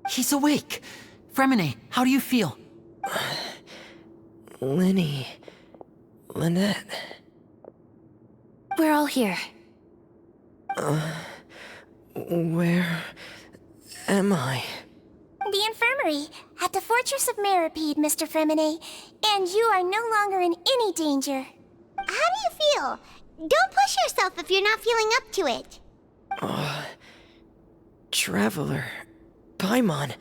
He's awake. Fremine, how do you feel? Lynette. We're all here. Where am I? The infirmary, at the Fortress of Meripede, Mr. Fremine. And you are no longer in any danger. How do you feel? Don't push yourself if you're not feeling up to it. Traveler. Paimon.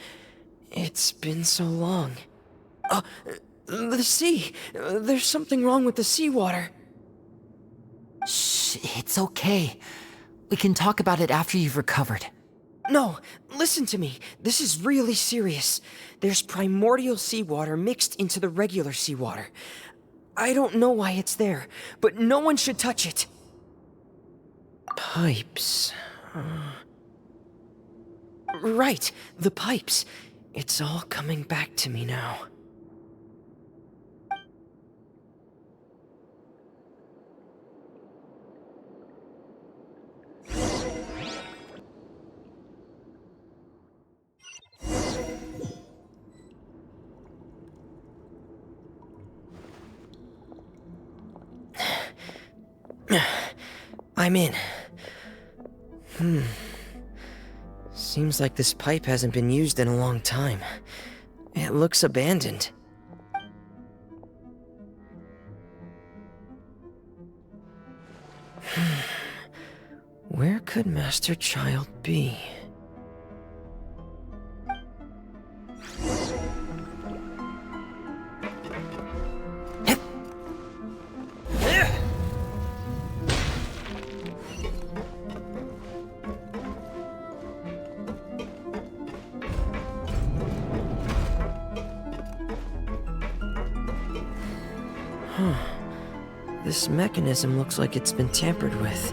It's been so long. The sea. There's something wrong with the seawater. Shh, it's okay. We can talk about it after you've recovered. No, listen to me. This is really serious. There's primordial seawater mixed into the regular seawater. I don't know why it's there, but no one should touch it. Pipes. Right, the pipes. It's all coming back to me now. I'm in. Seems like this pipe hasn't been used in a long time. It looks abandoned. Where could Master Child be? This mechanism looks like it's been tampered with.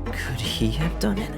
Could he have done it?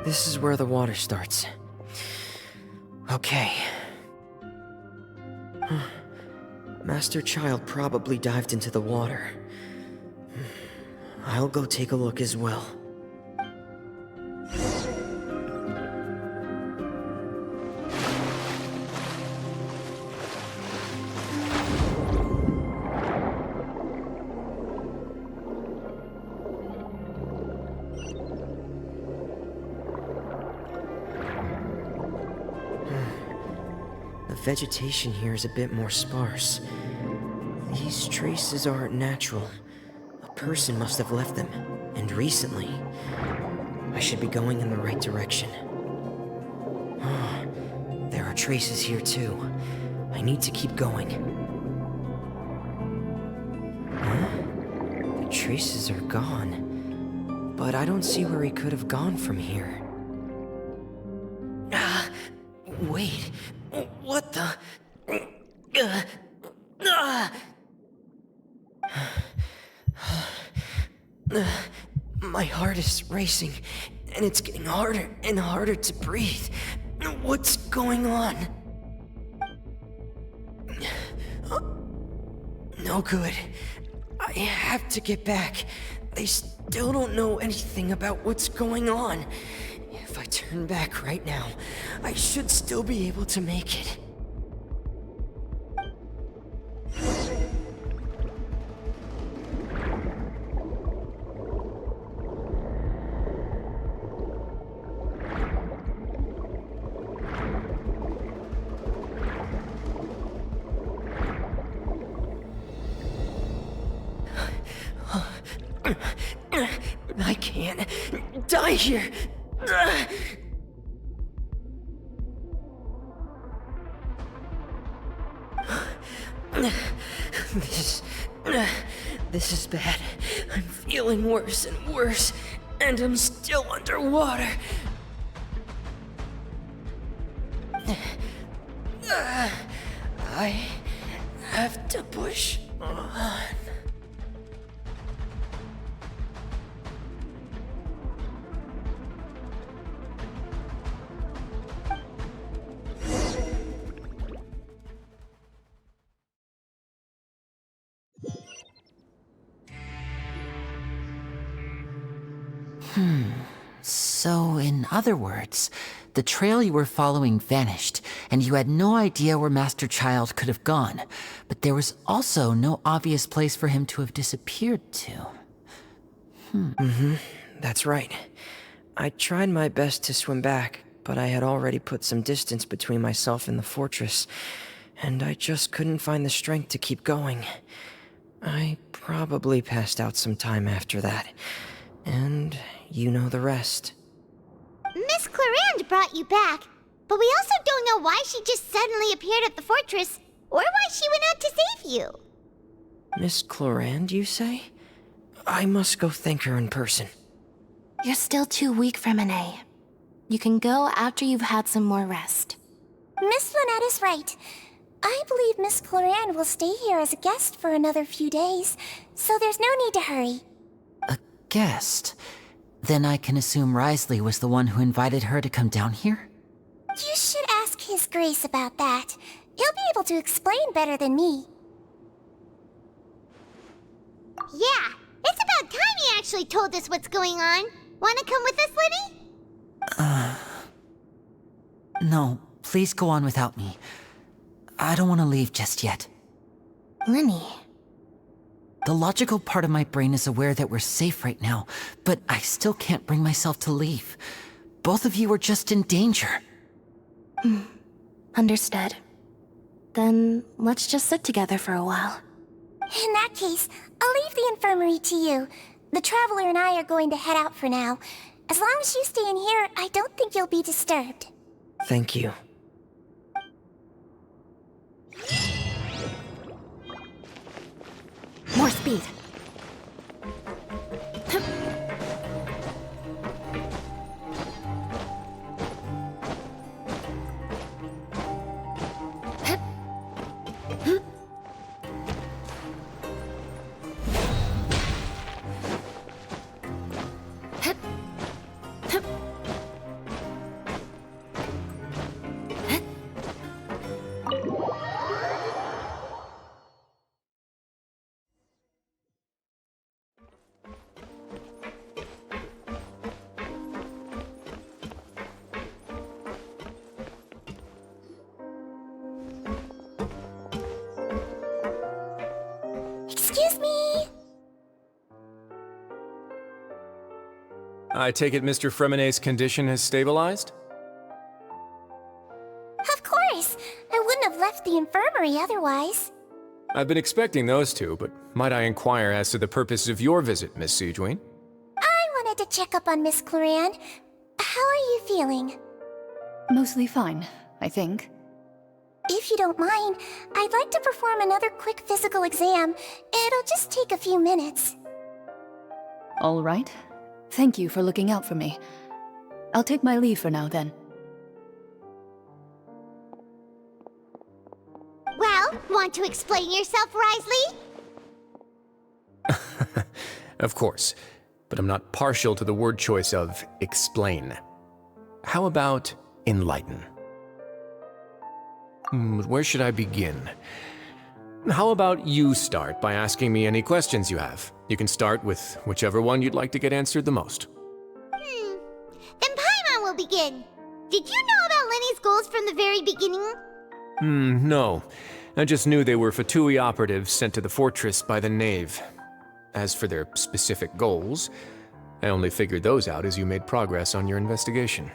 This is where the water starts. Okay. Master Child probably dived into the water. I'll go take a look as well. The vegetation here is a bit more sparse. These traces aren't natural. A person must have left them, and recently. I should be going in the right direction. There are traces here too. I need to keep going. The traces are gone, but I don't see where he could have gone from here. Wait, what the? My heart is racing, and it's getting harder and harder to breathe. What's going on? No good. I have to get back. They still don't know anything about what's going on. If I turn back right now, I should still be able to make it. I can't die here. This is bad. I'm feeling worse and worse, and I'm still underwater. I have to push on. So, in other words, the trail you were following vanished, and you had no idea where Master Child could have gone, but there was also no obvious place for him to have disappeared to. That's right. I tried my best to swim back, but I had already put some distance between myself and the fortress, and I just couldn't find the strength to keep going. I probably passed out some time after that, and you know the rest. Miss Clarande brought you back, but we also don't know why she just suddenly appeared at the fortress, or why she went out to save you. Miss Clarande, you say? I must go thank her in person. You're still too weak, Freminet. You can go after you've had some more rest. Miss Lynette is right. I believe Miss Clarande will stay here as a guest for another few days, so there's no need to hurry. A guest? Then I can assume Risley was the one who invited her to come down here? You should ask His Grace about that. He'll be able to explain better than me. Yeah, it's about time he actually told us what's going on. Wanna come with us, Lenny? No, please go on without me. I don't want to leave just yet. Lenny. The logical part of my brain is aware that we're safe right now, but I still can't bring myself to leave. Both of you are just in danger. Understood. Then let's just sit together for a while. In that case, I'll leave the infirmary to you. The Traveler and I are going to head out for now. As long as you stay in here, I don't think you'll be disturbed. Thank you. More speed. Excuse me! I take it Mr. Freminet's condition has stabilized? Of course! I wouldn't have left the infirmary otherwise. I've been expecting those two, but might I inquire as to the purpose of your visit, Miss Sejuani? I wanted to check up on Miss Clarande. How are you feeling? Mostly fine, I think. If you don't mind, I'd like to perform another quick physical exam. It'll just take a few minutes. All right. Thank you for looking out for me. I'll take my leave for now, then. Well, want to explain yourself, Risley? Of course. but I'm not partial to the word choice of explain. How about enlighten? Where should I begin? How about you start by asking me any questions you have? You can start with whichever one you'd like to get answered the most. Then Paimon will begin. Did you know about Lenny's goals from the very beginning? No. I just knew they were Fatui operatives sent to the fortress by the Knave. As for their specific goals, I only figured those out as you made progress on your investigation.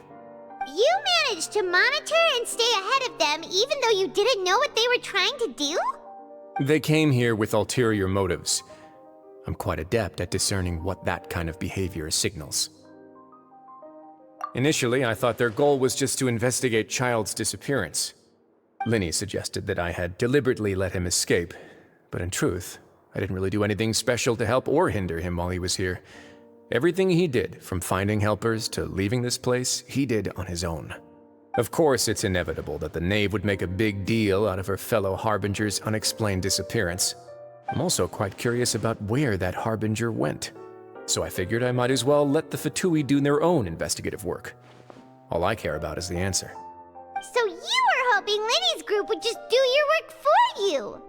You managed to monitor and stay ahead of them even though you didn't know what they were trying to do? They came here with ulterior motives. I'm quite adept at discerning what that kind of behavior signals. Initially, I thought their goal was just to investigate Child's disappearance. Linny suggested that I had deliberately let him escape, but in truth, I didn't really do anything special to help or hinder him while he was here. Everything he did, from finding helpers to leaving this place, he did on his own. Of course, it's inevitable that the Knave would make a big deal out of her fellow Harbinger's unexplained disappearance. I'm also quite curious about where that Harbinger went, so I figured I might as well let the Fatui do their own investigative work. All I care about is the answer. So you were hoping Lenny's group would just do your work for you!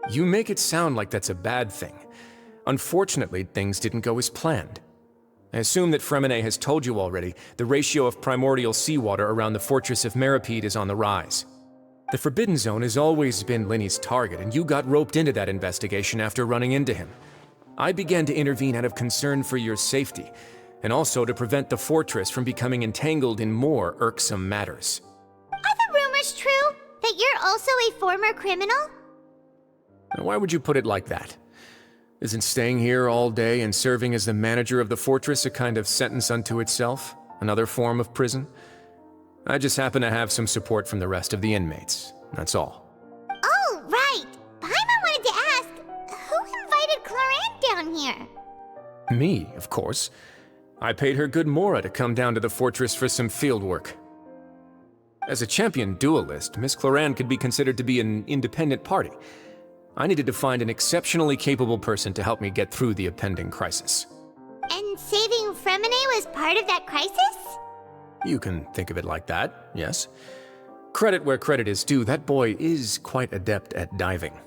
You make it sound like that's a bad thing. Unfortunately, things didn't go as planned. I assume that Fremine has told you already, the ratio of primordial seawater around the fortress of Meripede is on the rise. The Forbidden Zone has always been Linny's target, and you got roped into that investigation after running into him. I began to intervene out of concern for your safety, and also to prevent the fortress from becoming entangled in more irksome matters. Are the rumors true? That you're also a former criminal? Now, why would you put it like that? Isn't staying here all day and serving as the manager of the fortress a kind of sentence unto itself? Another form of prison? I just happen to have some support from the rest of the inmates, that's all. Oh, right! Paimon wanted to ask, who invited Cloran down here? Me, of course. I paid her good mora to come down to the fortress for some field work. As a champion duelist, Miss Cloran could be considered to be an independent party. I needed to find an exceptionally capable person to help me get through the impending crisis. And saving Fremine was part of that crisis? You can think of it like that, yes. Credit where credit is due, that boy is quite adept at diving.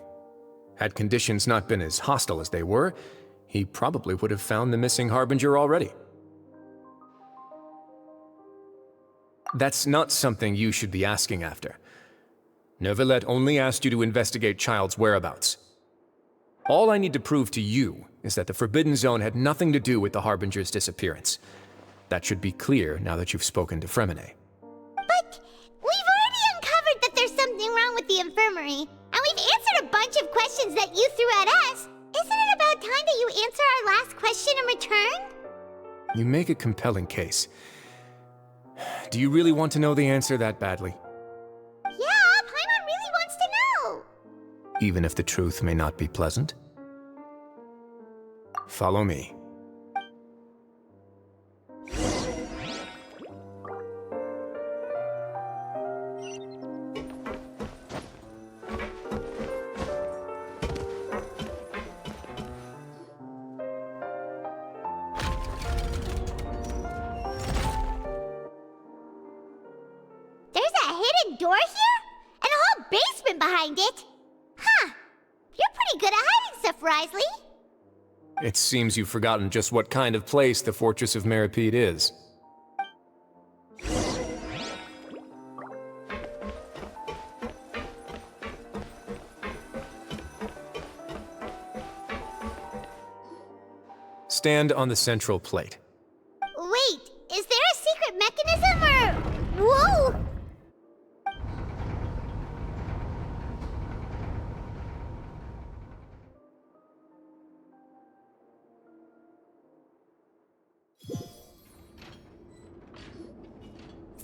Had conditions not been as hostile as they were, he probably would have found the missing Harbinger already. That's not something you should be asking after. Neuvillette only asked you to investigate Child's whereabouts. All I need to prove to you is that the Forbidden Zone had nothing to do with the Harbinger's disappearance. That should be clear now that you've spoken to Fremine. But we've already uncovered that there's something wrong with the infirmary, and we've answered a bunch of questions that you threw at us. Isn't it about time that you answer our last question in return? You make a compelling case. Do you really want to know the answer that badly? Yeah, Paimon really wants to know. Even if the truth may not be pleasant? Follow me. There's a hidden door here? And a whole basement behind it? Huh. You're pretty good at hiding stuff, Risley. It seems you've forgotten just what kind of place the Fortress of Meripede is. Stand on the central plate. Wait, is there a secret mechanism or... Whoa!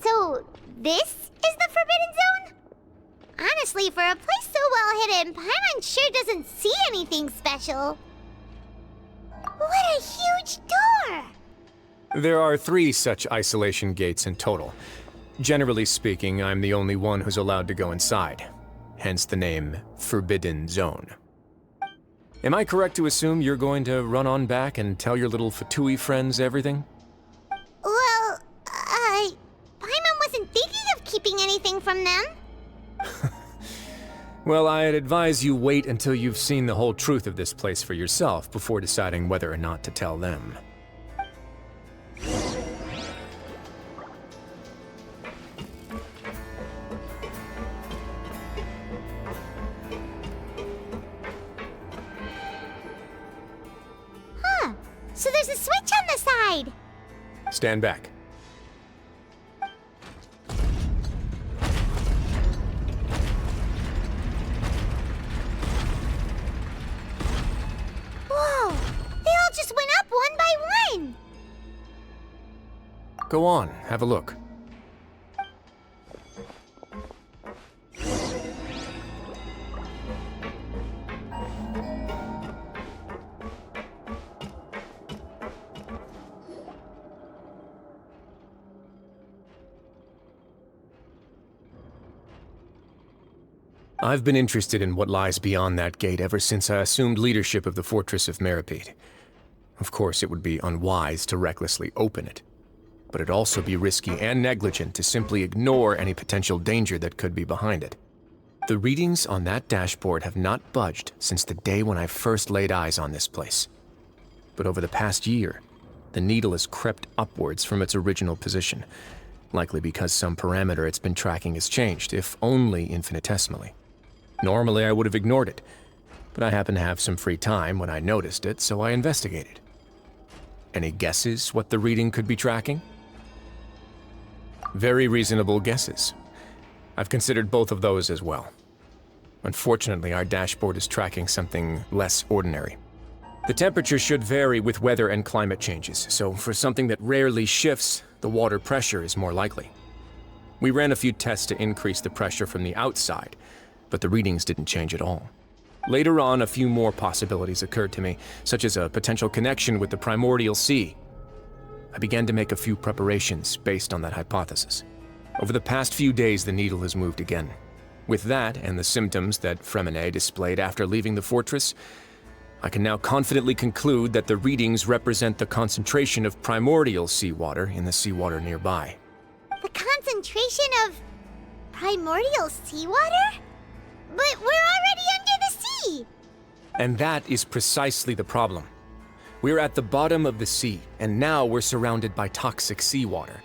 So, this is the Forbidden Zone? Honestly, for a place so well hidden, Paimon sure doesn't see anything special. What a huge door! There are 3 such isolation gates in total. Generally speaking, I'm the only one who's allowed to go inside. Hence the name Forbidden Zone. Am I correct to assume you're going to run on back and tell your little Fatui friends everything? Well, Paimon wasn't thinking of keeping anything from them. Well, I'd advise you wait until you've seen the whole truth of this place for yourself before deciding whether or not to tell them. Huh. So there's a switch on the side. Stand back. Whoa! They all just went up one by one! Go on, have a look. I've been interested in what lies beyond that gate ever since I assumed leadership of the Fortress of Meripede. Of course, it would be unwise to recklessly open it, but it'd also be risky and negligent to simply ignore any potential danger that could be behind it. The readings on that dashboard have not budged since the day when I first laid eyes on this place. But over the past year, the needle has crept upwards from its original position, likely because some parameter it's been tracking has changed, if only infinitesimally. Normally, I would have ignored it, but I happened to have some free time when I noticed it, so I investigated. Any guesses what the reading could be tracking? Very reasonable guesses. I've considered both of those as well. Unfortunately, our dashboard is tracking something less ordinary. The temperature should vary with weather and climate changes, so for something that rarely shifts, the water pressure is more likely. We ran a few tests to increase the pressure from the outside, but the readings didn't change at all. Later on, a few more possibilities occurred to me, such as a potential connection with the primordial sea. I began to make a few preparations based on that hypothesis. Over the past few days, the needle has moved again. With that, and the symptoms that Fremine displayed after leaving the fortress, I can now confidently conclude that the readings represent the concentration of primordial seawater in the seawater nearby. The concentration of primordial seawater? But we're already under the sea! And that is precisely the problem. We're at the bottom of the sea, and now we're surrounded by toxic seawater.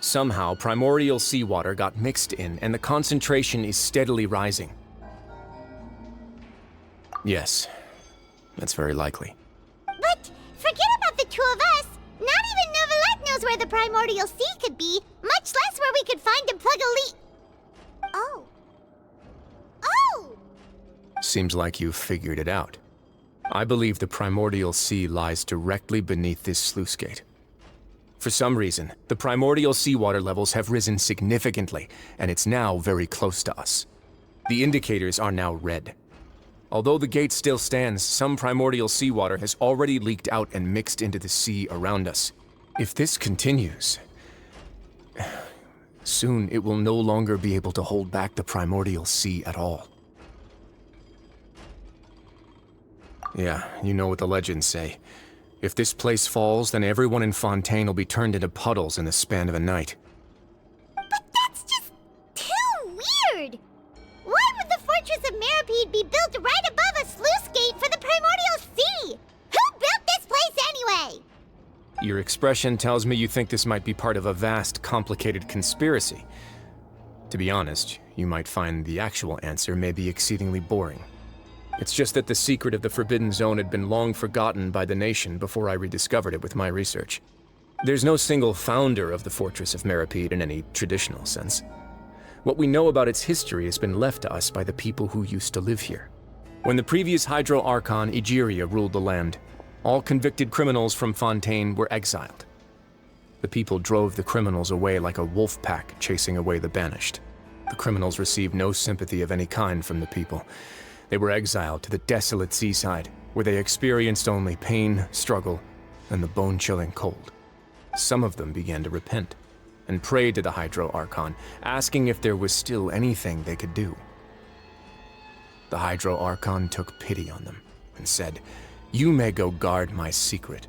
Somehow, primordial seawater got mixed in, and the concentration is steadily rising. Yes, that's very likely. But forget about the two of us! Not even Novelette knows where the primordial sea could be, much less where we could find and plug a leak. Oh. Oh! Seems like you've figured it out. I believe the primordial sea lies directly beneath this sluice gate. For some reason, the primordial seawater levels have risen significantly, and it's now very close to us. The indicators are now red. Although the gate still stands, some primordial seawater has already leaked out and mixed into the sea around us. If this continues, soon it will no longer be able to hold back the primordial sea at all. Yeah, you know what the legends say. If this place falls, then everyone in Fontaine will be turned into puddles in the span of a night. But that's just too weird! Why would the Fortress of Meripede be built right above a sluice gate for the primordial sea? Who built this place anyway? Your expression tells me you think this might be part of a vast, complicated conspiracy. To be honest, you might find the actual answer may be exceedingly boring. It's just that the secret of the Forbidden Zone had been long forgotten by the nation before I rediscovered it with my research. There's no single founder of the Fortress of Meripede in any traditional sense. What we know about its history has been left to us by the people who used to live here. When the previous Hydro Archon Egeria ruled the land, all convicted criminals from Fontaine were exiled. The people drove the criminals away like a wolf pack chasing away the banished. The criminals received no sympathy of any kind from the people. They were exiled to the desolate seaside, where they experienced only pain, struggle, and the bone-chilling cold. Some of them began to repent, and prayed to the Hydro Archon, asking if there was still anything they could do. The Hydro Archon took pity on them, and said, "You may go guard my secret,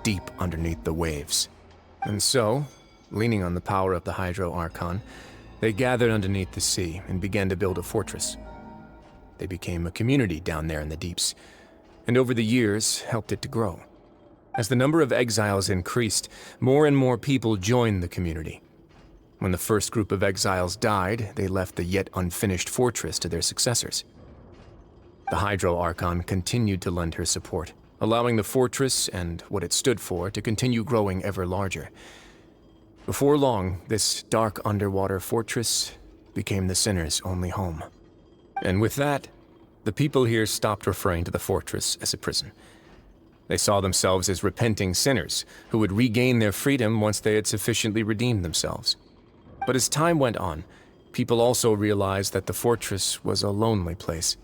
deep underneath the waves." And so, leaning on the power of the Hydro Archon, they gathered underneath the sea and began to build a fortress. They became a community down there in the deeps, and over the years helped it to grow. As the number of exiles increased, more and more people joined the community. When the first group of exiles died, they left the yet unfinished fortress to their successors. The Hydro Archon continued to lend her support, allowing the fortress and what it stood for to continue growing ever larger. Before long, this dark underwater fortress became the sinner's only home. And with that, the people here stopped referring to the fortress as a prison. They saw themselves as repenting sinners who would regain their freedom once they had sufficiently redeemed themselves. But as time went on, people also realized that the fortress was a lonely place.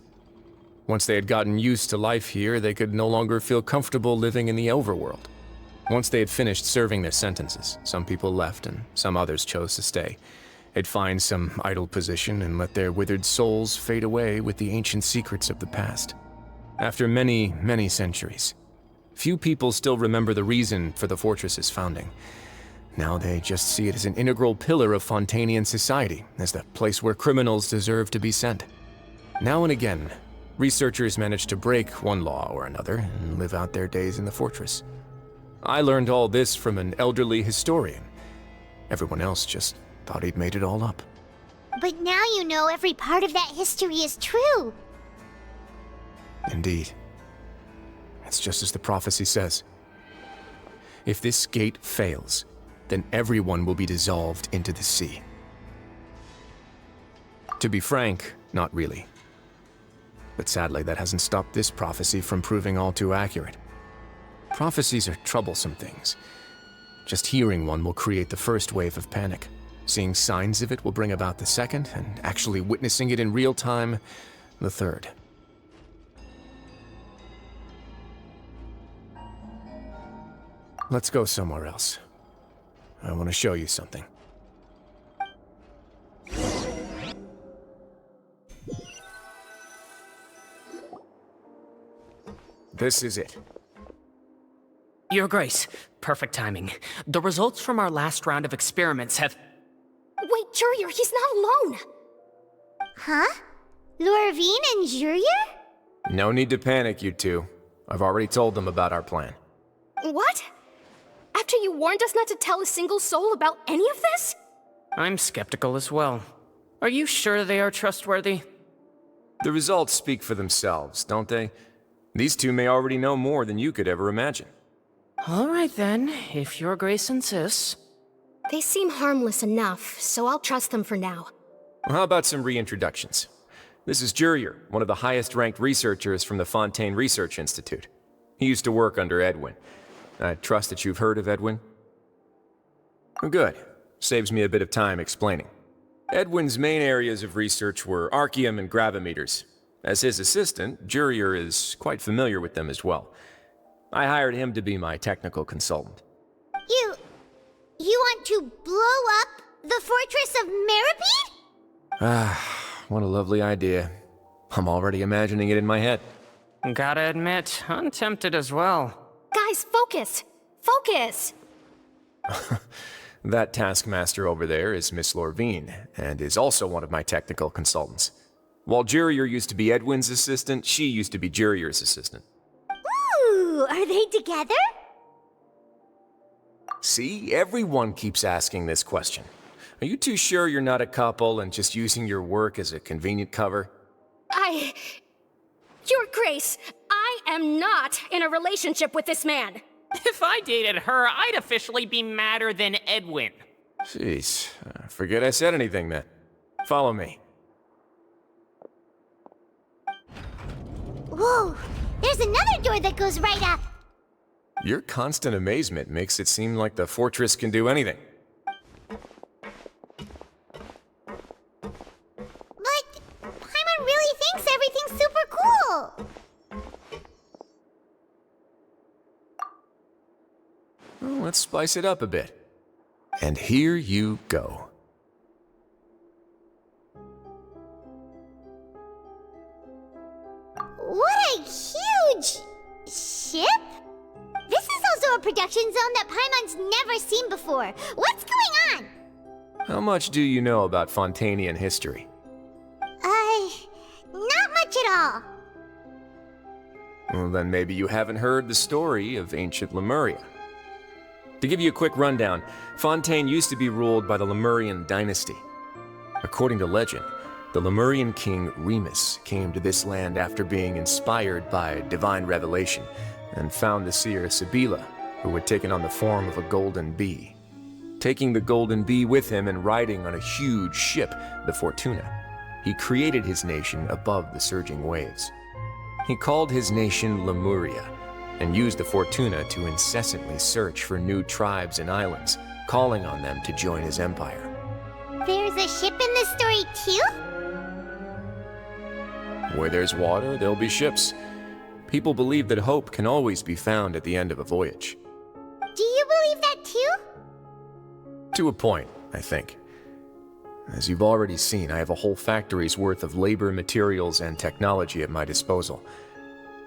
Once they had gotten used to life here, they could no longer feel comfortable living in the overworld. Once they had finished serving their sentences, some people left and some others chose to stay. They'd find some idle position and let their withered souls fade away with the ancient secrets of the past. After many, many centuries, few people still remember the reason for the fortress's founding. Now they just see it as an integral pillar of Fontanian society, as the place where criminals deserve to be sent. Now and again, researchers manage to break one law or another and live out their days in the fortress. I learned all this from an elderly historian. Everyone else just thought he'd made it all up. But now you know every part of that history is true. Indeed. It's just as the prophecy says. If this gate fails, then everyone will be dissolved into the sea. To be frank, not really. But sadly, that hasn't stopped this prophecy from proving all too accurate. Prophecies are troublesome things. Just hearing one will create the first wave of panic. Seeing signs of it will bring about the second, and actually witnessing it in real time, the third. Let's go somewhere else. I want to show you something. This is it. Your Grace, perfect timing. The results from our last round of experiments have... Wait, Jurier, he's not alone! Huh? Lorvine and Jurier? No need to panic, you two. I've already told them about our plan. What? After you warned us not to tell a single soul about any of this? I'm skeptical as well. Are you sure they are trustworthy? The results speak for themselves, don't they? These two may already know more than you could ever imagine. All right then, if Your Grace insists. They seem harmless enough, so I'll trust them for now. Well, how about some reintroductions? This is Jurier, one of the highest-ranked researchers from the Fontaine Research Institute. He used to work under Edwin. I trust that you've heard of Edwin? Oh, good. Saves me a bit of time explaining. Edwin's main areas of research were archaeum and gravimeters. As his assistant, Jurier is quite familiar with them as well. I hired him to be my technical consultant. You want to blow up the fortress of Meripede? Ah, what a lovely idea. I'm already imagining it in my head. Gotta admit, I'm tempted as well. Guys, focus! Focus! That taskmaster over there is Miss Lorvine, and is also one of my technical consultants. While Jurier used to be Edwin's assistant, she used to be Jurier's assistant. Ooh, are they together? See, everyone keeps asking this question. Are you too sure you're not a couple and just using your work as a convenient cover? Your Grace, I am not in a relationship with this man. If I dated her, I'd officially be madder than Edwin. Jeez, forget I said anything then. Follow me. Whoa, there's another door that goes right up. Your constant amazement makes it seem like the fortress can do anything. But Paimon really thinks everything's super cool. Well, let's spice it up a bit. And here you go. What a huge a production zone that Paimon's never seen before. What's going on? How much do you know about Fontanian history? Not much at all. Well, then maybe you haven't heard the story of ancient Lemuria. To give you a quick rundown, Fontaine used to be ruled by the Lemurian dynasty. According to legend, the Lemurian king Remus came to this land after being inspired by divine revelation and found the seer Sibila, who had taken on the form of a golden bee. Taking the golden bee with him and riding on a huge ship, the Fortuna, he created his nation above the surging waves. He called his nation Lemuria and used the Fortuna to incessantly search for new tribes and islands, calling on them to join his empire. There's a ship in this story too? Where there's water, there'll be ships. People believe that hope can always be found at the end of a voyage. Do you believe that too? To a point, I think. As you've already seen, I have a whole factory's worth of labor, materials, and technology at my disposal.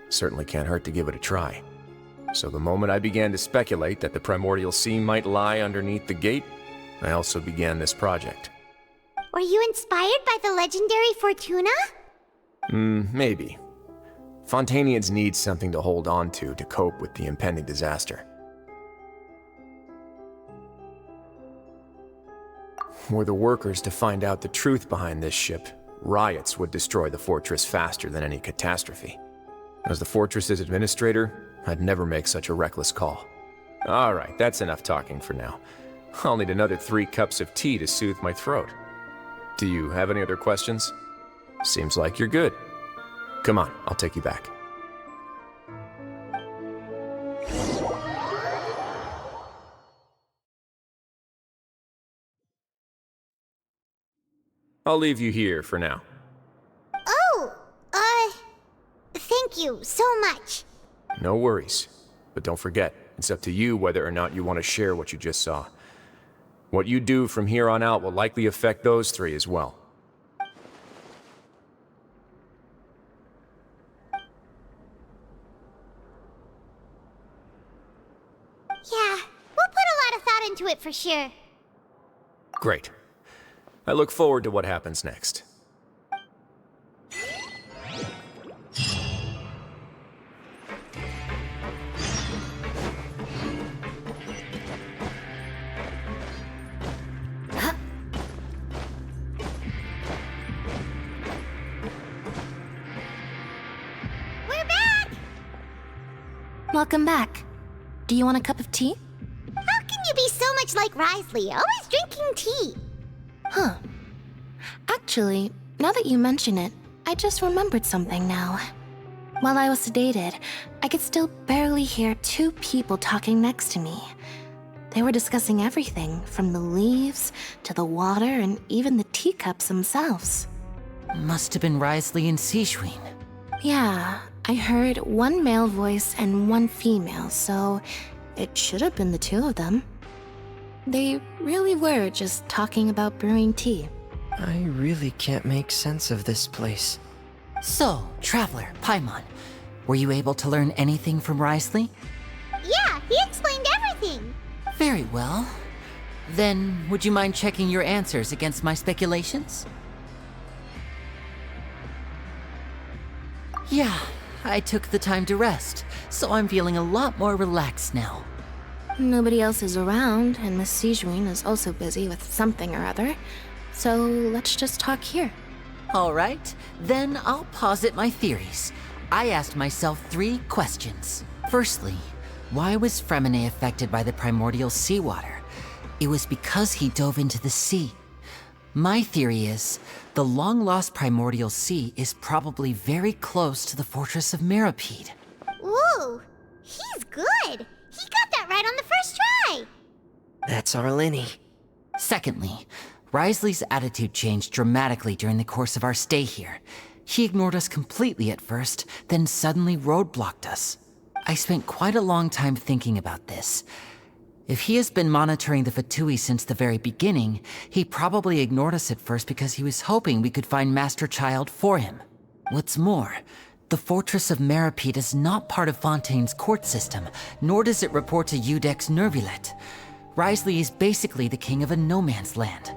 Certainly can't hurt to give it a try. So the moment I began to speculate that the primordial sea might lie underneath the gate, I also began this project. Were you inspired by the legendary Fortuna? Maybe. Fontanians need something to hold on to cope with the impending disaster. Were the workers to find out the truth behind this ship, riots would destroy the fortress faster than any catastrophe. As the fortress's administrator, I'd never make such a reckless call. Alright, that's enough talking for now. I'll need another 3 cups of tea to soothe my throat. Do you have any other questions? Seems like you're good. Come on, I'll take you back. I'll leave you here for now. Oh, thank you so much. No worries. But don't forget, it's up to you whether or not you want to share what you just saw. What you do from here on out will likely affect those 3 as well. Yeah, we'll put a lot of thought into it for sure. Great. I look forward to what happens next. We're back! Welcome back. Do you want a cup of tea? How can you be so much like Risley, always drinking tea? Huh. Actually, now that you mention it, I just remembered something now. While I was sedated, I could still barely hear 2 people talking next to me. They were discussing everything, from the leaves to the water and even the teacups themselves. Must have been Risley and Sijwin. Yeah, I heard 1 male voice and 1 female, so it should have been the 2 of them. They really were just talking about brewing tea. I really can't make sense of this place. So, Traveler, Paimon, were you able to learn anything from Risley? Yeah, he explained everything. Very well. Then, would you mind checking your answers against my speculations? Yeah, I took the time to rest, so I'm feeling a lot more relaxed now. Nobody else is around, and Miss Sijwin is also busy with something or other. So let's just talk here. All right, then I'll posit my theories. I asked myself 3 questions. Firstly, why was Fremine affected by the primordial seawater? It was because he dove into the sea. My theory is, the long-lost primordial sea is probably very close to the fortress of Mirapede. Ooh, he's good. He got that right on the first try. That's our Linny. Secondly, Risley's attitude changed dramatically during the course of our stay here. He ignored us completely at first, then suddenly roadblocked us. I spent quite a long time thinking about this. If he has been monitoring the Fatui since the very beginning, he probably ignored us at first because he was hoping we could find Master Child for him. What's more, The Fortress of Meripede is not part of Fontaine's court system, nor does it report to Udex Nervulet. Wriothesley is basically the king of a no-man's land.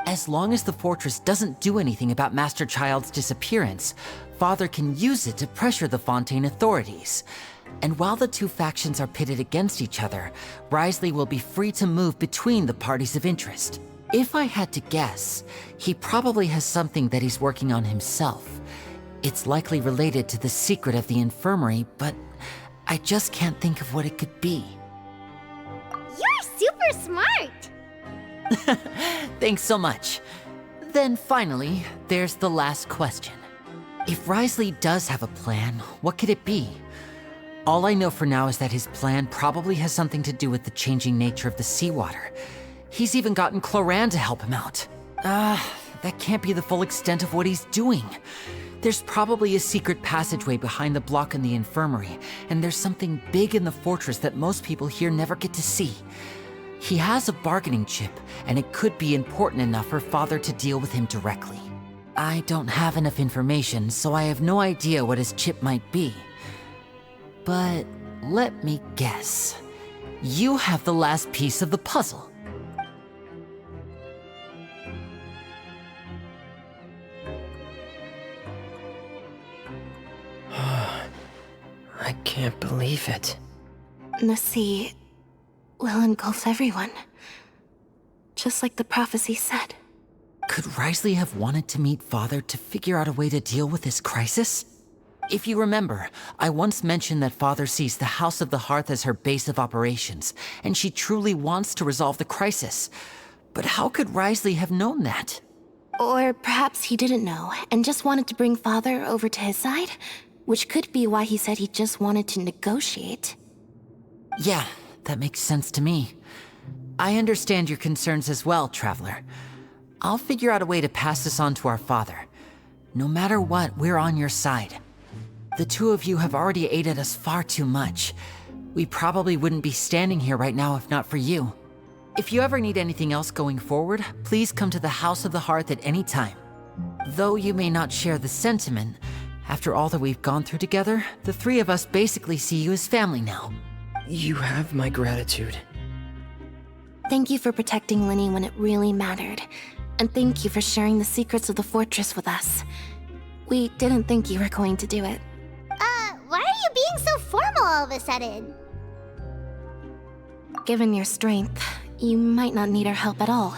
As long as the fortress doesn't do anything about Master Child's disappearance, Father can use it to pressure the Fontaine authorities. And while the two factions are pitted against each other, Wriothesley will be free to move between the parties of interest. If I had to guess, he probably has something that he's working on himself. It's likely related to the secret of the infirmary, but I just can't think of what it could be. You're super smart! Thanks so much. Then finally, there's the last question. If Wriothesley does have a plan, what could it be? All I know for now is that his plan probably has something to do with the changing nature of the seawater. He's even gotten Cloran to help him out. That can't be the full extent of what he's doing. There's probably a secret passageway behind the block in the infirmary, and there's something big in the fortress that most people here never get to see. He has a bargaining chip, and it could be important enough for Father to deal with him directly. I don't have enough information, so I have no idea what his chip might be. But let me guess. You have the last piece of the puzzle. I can't believe it. The sea will engulf everyone. Just like the prophecy said. Could Wriothesley have wanted to meet Father to figure out a way to deal with this crisis? If you remember, I once mentioned that Father sees the House of the Hearth as her base of operations, and she truly wants to resolve the crisis. But how could Wriothesley have known that? Or perhaps he didn't know and just wanted to bring Father over to his side? Which could be why he said he just wanted to negotiate. Yeah, that makes sense to me. I understand your concerns as well, Traveler. I'll figure out a way to pass this on to our father. No matter what, we're on your side. The two of you have already aided us far too much. We probably wouldn't be standing here right now if not for you. If you ever need anything else going forward, please come to the House of the Hearth at any time. Though you may not share the sentiment, after all that we've gone through together, the three of us basically see you as family now. You have my gratitude. Thank you for protecting Linny when it really mattered. And thank you for sharing the secrets of the fortress with us. We didn't think you were going to do it. Why are you being so formal all of a sudden? Given your strength, you might not need our help at all.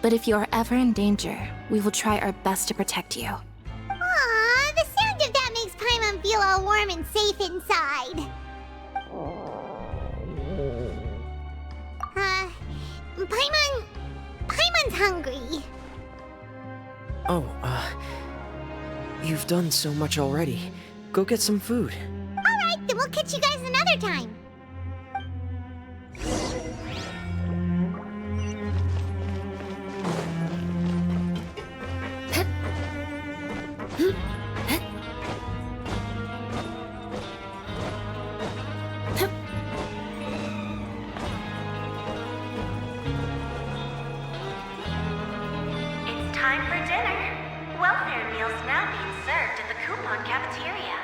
But if you are ever in danger, we will try our best to protect you. Aw, the sound of that makes Paimon feel all warm and safe inside. Paimon's hungry. Oh, you've done so much already. Go get some food. Alright, then we'll catch you guys another time. It's time for dinner. Welfare meals now being served at the coupon cafeteria.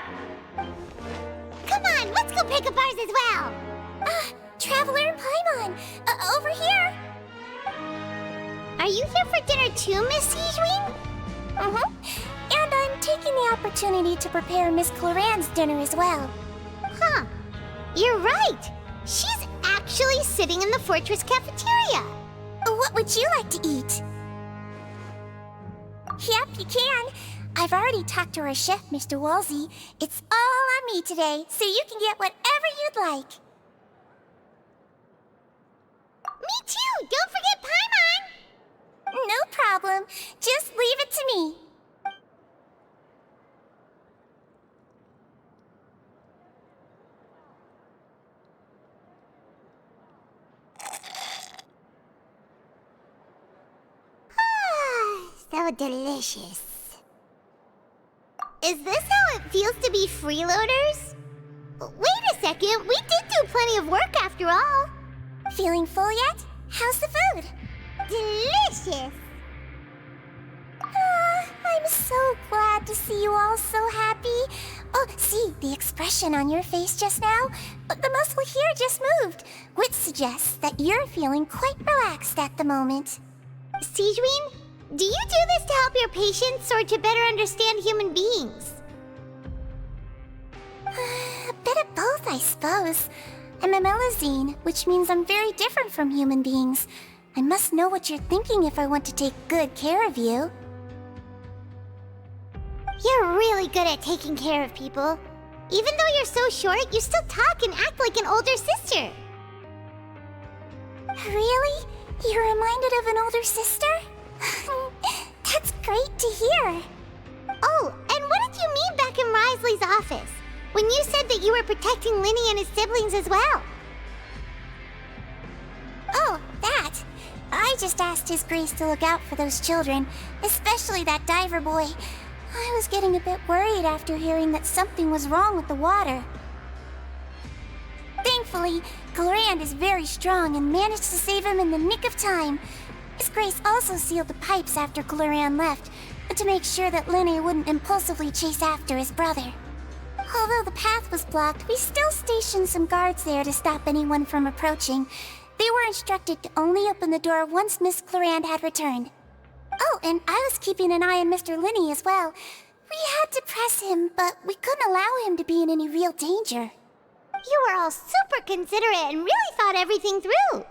Come on, let's go pick up ours as well. Traveler and Paimon, over here. Are you here for dinner too, Miss Sijwing? And I'm taking the opportunity to prepare Miss Cloran's dinner as well. Huh. You're right. She's actually sitting in the fortress cafeteria. What would you like to eat? Yep, you can. I've already talked to our chef, Mr. Wolsey. It's all on me today, so you can get whatever you'd like. Me too! Don't forget Paimon! No problem. Just leave it to me. So delicious. Is this how it feels to be freeloaders? Wait a second, we did do plenty of work after all. Feeling full yet? How's the food? Delicious. I'm so glad to see you all so happy. Oh, see, the expression on your face just now? The muscle here just moved, which suggests that you're feeling quite relaxed at the moment. Sigewin, do you do this to help your patients or to better understand human beings? A bit of both, I suppose. I'm a Melazine, which means I'm very different from human beings. I must know what you're thinking if I want to take good care of you. You're really good at taking care of people. Even though you're so short, you still talk and act like an older sister. Really? You're reminded of an older sister? That's great to hear. Oh, and what did you mean back in Risley's office? When you said that you were protecting Linny and his siblings as well? Oh, that. I just asked His Grace to look out for those children, especially that diver boy. I was getting a bit worried after hearing that something was wrong with the water. Thankfully, Glorand is very strong and managed to save him in the nick of time. His Grace also sealed the pipes after Glorand left, to make sure that Linny wouldn't impulsively chase after his brother. Although the path was blocked, we still stationed some guards there to stop anyone from approaching. They were instructed to only open the door once Miss Glorand had returned. Oh, and I was keeping an eye on Mr. Linny as well. We had to press him, but we couldn't allow him to be in any real danger. You were all super considerate and really thought everything through.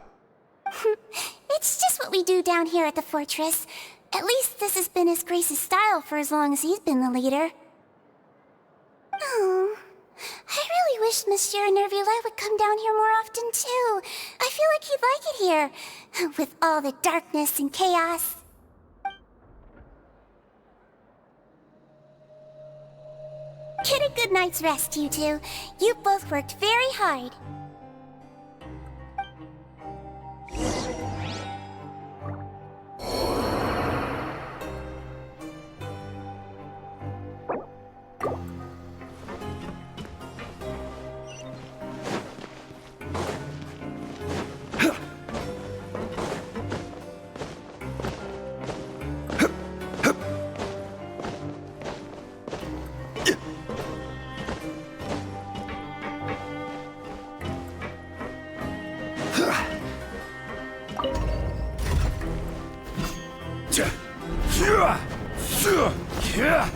It's just what we do down here at the fortress. At least this has been His Grace's style for as long as he's been the leader. Oh, I really wish Monsieur Nervula would come down here more often too. I feel like he'd like it here, with all the darkness and chaos. Get a good night's rest, you two. You both worked very hard. Yeah!